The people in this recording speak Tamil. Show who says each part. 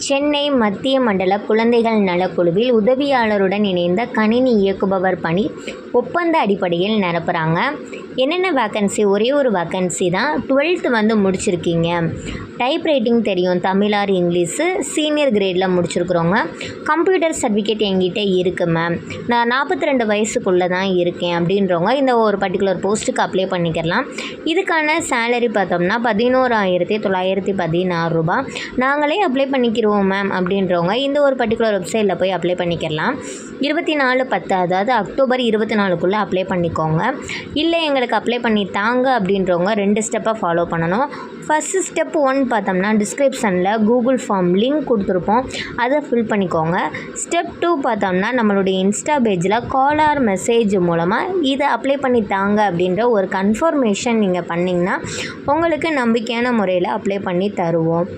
Speaker 1: சென்னை மத்திய மண்டல குழந்தைகள் நலக்குழுவில் உதவியாளருடன் இணைந்த கணினி இயக்குபவர் பணி ஒப்பந்த அடிப்படையில் நிரப்புகிறாங்க. என்னென்ன வேக்கன்சி? ஒரே ஒரு வேக்கன்சி தான். 12th முடிச்சிருக்கீங்க, டைப் ரைட்டிங் தெரியும், தமிழ் ஆர் இங்கிலீஷு, சீனியர் கிரேடில் முடிச்சிருக்கிறோங்க. கம்ப்யூட்டர் சர்டிஃபிகேட் என்கிட்ட இருக்குது மேம், நான் 42 வயசுக்குள்ளே தான் இருக்கேன் அப்படின்றவங்க இந்த ஒரு பர்டிகுலர் போஸ்ட்டுக்கு அப்ளை பண்ணிக்கலாம். இதுக்கான சேலரி பார்த்தோம்னா 11,916 ரூபா. நாங்களே அப்ளை பண்ணிக்கிறோம் மேம் அப்படின்றவங்க இந்த ஒரு பர்டிகுலர் வெப்சைட்டில் போய் அப்ளை பண்ணிக்கலாம். 24/10 அதாவது அக்டோபர் 24க்குள்ளே அப்ளை பண்ணிக்கோங்க. இல்லை எங்களுக்கு அப்ளை பண்ணி தாங்க அப்படின்றவங்க 2 ஸ்டெப்பை ஃபாலோ பண்ணணும். ஃபஸ்ட்டு ஸ்டெப் 1 பார்த்தோம்னா டிஸ்கிரிப்ஷனில் கூகுள் ஃபார்ம் லிங்க் கொடுத்துருப்போம், அதை ஃபில் பண்ணிக்கோங்க. ஸ்டெப் 2 பார்த்தோம்னா நம்மளுடைய இன்ஸ்டா பேஜில் கால் ஆர் மெசேஜ் மூலமாக இதை அப்ளை பண்ணி தாங்க அப்படின்ற ஒரு கன்ஃபர்மேஷன் நீங்கள் பண்ணிங்கன்னா உங்களுக்கு நம்பிக்கையான முறையில் அப்ளை பண்ணி தருவோம்.